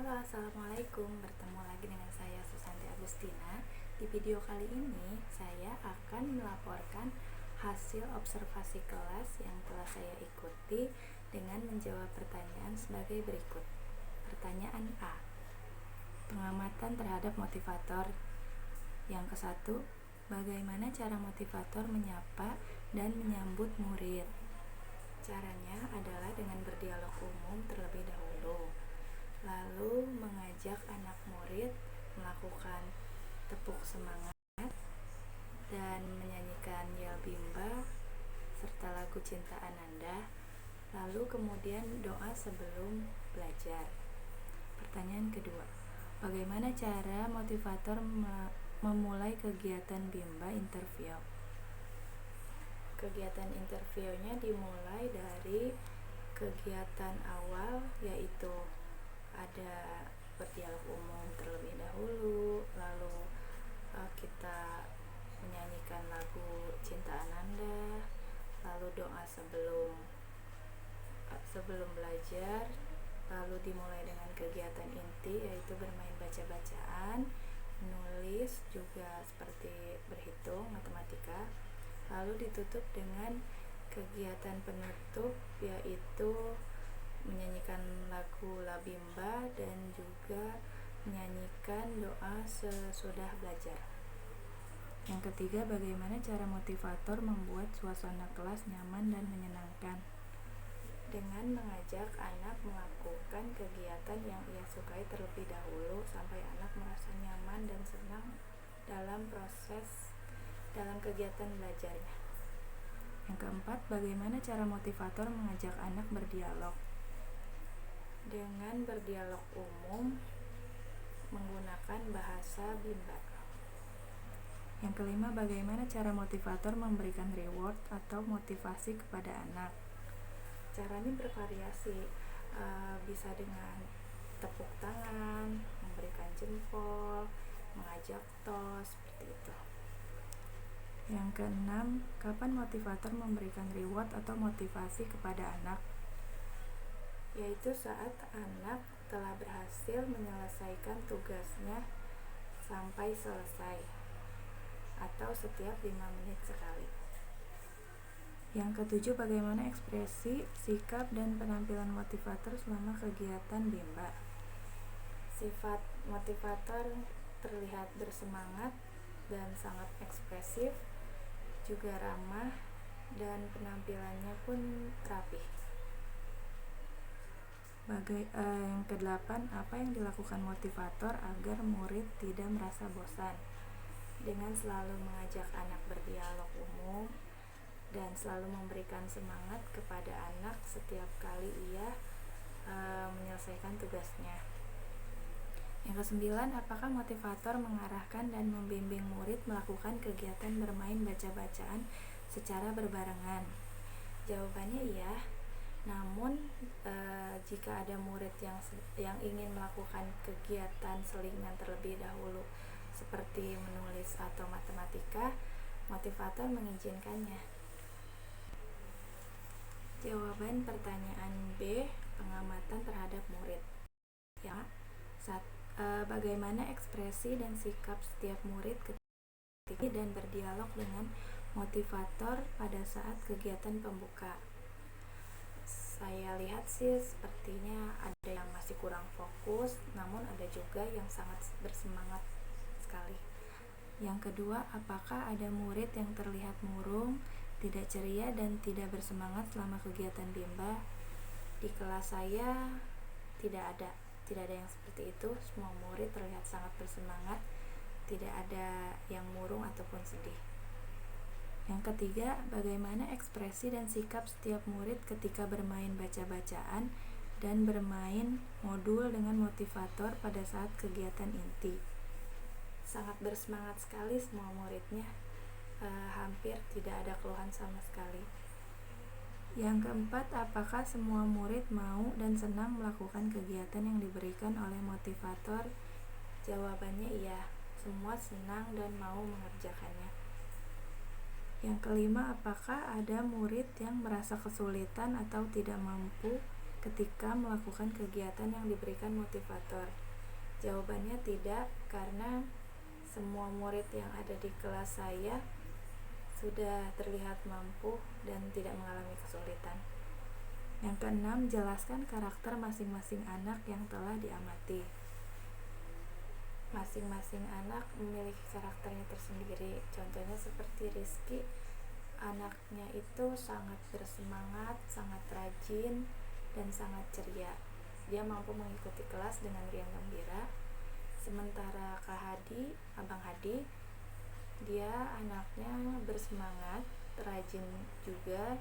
Halo, assalamualaikum. Bertemu lagi dengan saya Susanti Agustina. Di video kali ini saya akan melaporkan hasil observasi kelas yang telah saya ikuti dengan menjawab pertanyaan sebagai berikut. Pertanyaan A, pengamatan terhadap motivator. Yang ke-1, bagaimana cara motivator menyapa dan menyambut murid? Caranya adalah dengan berdialog umum terlebih dahulu, lalu mengajak anak murid melakukan tepuk semangat dan menyanyikan Yel Bimba serta lagu Cinta Ananda, lalu kemudian doa sebelum belajar. Pertanyaan kedua, bagaimana cara motivator memulai kegiatan Bimba interview? Kegiatan interviewnya dimulai dari kegiatan awal, yaitu ada berdialog umum terlebih dahulu, lalu kita menyanyikan lagu Cinta Ananda, lalu doa sebelum belajar, lalu dimulai dengan kegiatan inti, yaitu bermain baca-bacaan, menulis, juga seperti berhitung, matematika, lalu ditutup dengan kegiatan penutup, yaitu menyanyikan lagu La Bimba dan juga menyanyikan doa sesudah belajar. Yang ketiga, bagaimana cara motivator membuat suasana kelas nyaman dan menyenangkan? Dengan mengajak anak melakukan kegiatan yang ia sukai terlebih dahulu sampai anak merasa nyaman dan senang dalam kegiatan belajarnya. Yang keempat, bagaimana cara motivator mengajak anak berdialog? Dengan berdialog umum menggunakan bahasa Bimba. Yang kelima, bagaimana cara motivator memberikan reward atau motivasi kepada anak? Caranya bervariasi, bisa dengan tepuk tangan, memberikan jempol, mengajak tos, seperti itu. Yang keenam, kapan motivator memberikan reward atau motivasi kepada anak? Yaitu saat anak telah berhasil menyelesaikan tugasnya sampai selesai, atau setiap 5 menit sekali. Yang ketujuh, bagaimana ekspresi, sikap, dan penampilan motivator selama kegiatan Bimba? Sifat motivator terlihat bersemangat dan sangat ekspresif, juga ramah, dan penampilannya pun rapih. Yang kedelapan, apa yang dilakukan motivator agar murid tidak merasa bosan? Dengan selalu mengajak anak berdialog umum dan selalu memberikan semangat kepada anak setiap kali ia menyelesaikan tugasnya. Yang kesembilan, apakah motivator mengarahkan dan membimbing murid melakukan kegiatan bermain baca-bacaan secara berbarengan? Jawabannya iya. Namun jika ada murid yang ingin melakukan kegiatan selingan terlebih dahulu seperti menulis atau matematika, motivator mengizinkannya. Jawaban pertanyaan B, pengamatan terhadap murid. Ya, bagaimana ekspresi dan sikap setiap murid ketika dan berdialog dengan motivator pada saat kegiatan pembuka? Saya lihat sih sepertinya ada yang masih kurang fokus, namun ada juga yang sangat bersemangat sekali. Yang kedua, apakah ada murid yang terlihat murung, tidak ceria, dan tidak bersemangat selama kegiatan Bimba? Di kelas saya tidak ada yang seperti itu. Semua murid terlihat sangat bersemangat, tidak ada yang murung ataupun sedih. Yang ketiga, bagaimana ekspresi dan sikap setiap murid ketika bermain baca-bacaan dan bermain modul dengan motivator pada saat kegiatan inti? Sangat bersemangat sekali semua muridnya, hampir tidak ada keluhan sama sekali. Yang keempat, apakah semua murid mau dan senang melakukan kegiatan yang diberikan oleh motivator? Jawabannya iya, semua senang dan mau mengerjakannya. Yang kelima, apakah ada murid yang merasa kesulitan atau tidak mampu ketika melakukan kegiatan yang diberikan motivator? Jawabannya tidak, karena semua murid yang ada di kelas saya sudah terlihat mampu dan tidak mengalami kesulitan. Yang keenam, jelaskan karakter masing-masing anak yang telah diamati. Masing-masing anak memiliki karakternya tersendiri. Contohnya seperti Rizky, anaknya itu sangat bersemangat, sangat rajin, dan sangat ceria. Dia mampu mengikuti kelas dengan riang gembira. Sementara Kak Hadi, Abang Hadi, dia anaknya bersemangat, rajin juga,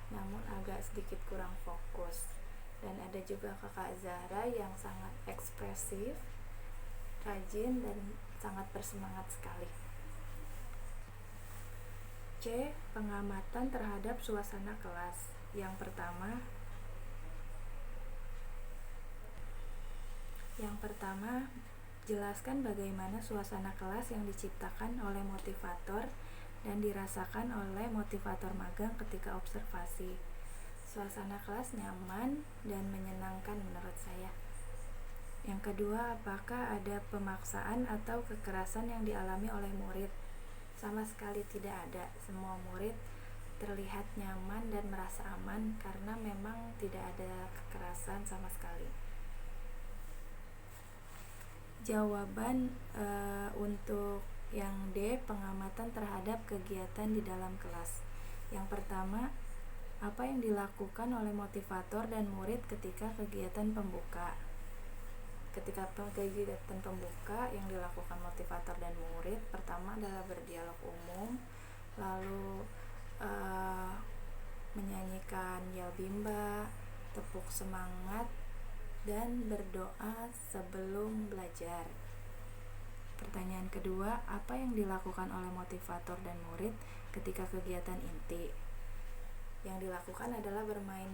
namun agak sedikit kurang fokus. Dan ada juga Kakak Zahra yang sangat ekspresif, rajin, dan sangat bersemangat sekali. C. Pengamatan terhadap suasana kelas. Yang pertama, jelaskan bagaimana suasana kelas yang diciptakan oleh motivator dan dirasakan oleh motivator magang ketika observasi. Suasana kelas nyaman dan menyenangkan menurut saya. Yang kedua, apakah ada pemaksaan atau kekerasan yang dialami oleh murid? Sama sekali tidak ada. Semua murid terlihat nyaman dan merasa aman karena memang tidak ada kekerasan sama sekali. Jawaban untuk yang D, pengamatan terhadap kegiatan di dalam kelas. Yang pertama, apa yang dilakukan oleh motivator dan murid ketika kegiatan pembuka? Ketika kegiatan pembuka yang dilakukan motivator dan murid, pertama adalah berdialog umum, lalu menyanyikan yel bimba, tepuk semangat, dan berdoa sebelum belajar. Pertanyaan kedua, apa yang dilakukan oleh motivator dan murid ketika kegiatan inti? Yang dilakukan adalah bermain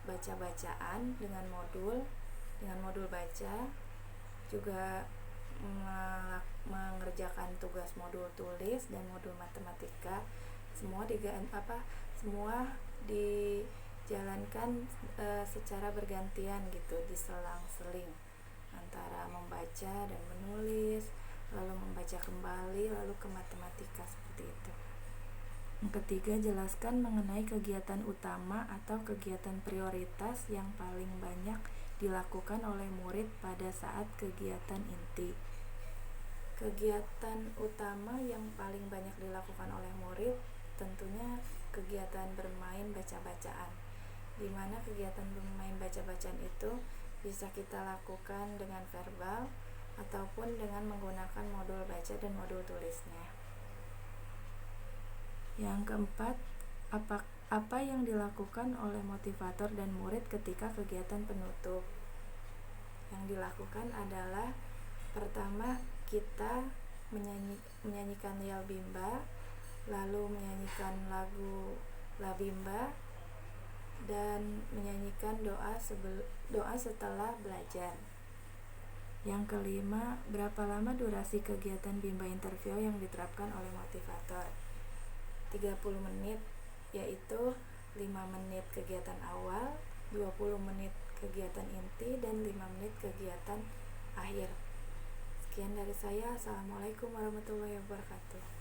baca-bacaan dengan modul baca, juga mengerjakan tugas modul tulis dan modul matematika. Semua dijalankan secara bergantian gitu, diselang-seling antara membaca dan menulis, lalu membaca kembali, lalu ke matematika, seperti itu. Yang ketiga, jelaskan mengenai kegiatan utama atau kegiatan prioritas yang paling banyak dilakukan oleh murid pada saat kegiatan inti. Kegiatan utama yang paling banyak dilakukan oleh murid tentunya kegiatan bermain baca-bacaan, di mana kegiatan bermain baca-bacaan itu bisa kita lakukan dengan verbal ataupun dengan menggunakan modul baca dan modul tulisnya. Yang keempat, apa yang dilakukan oleh motivator dan murid ketika kegiatan penutup? Yang dilakukan adalah pertama, kita menyanyikan yel bimba, lalu menyanyikan lagu La Bimba, dan menyanyikan doa setelah belajar. Yang kelima, berapa lama durasi kegiatan bimba interview yang diterapkan oleh motivator? 30 menit, yaitu 5 menit kegiatan awal, 20 menit kegiatan inti, dan 5 menit kegiatan akhir. Sekian dari saya. Assalamualaikum warahmatullahi wabarakatuh.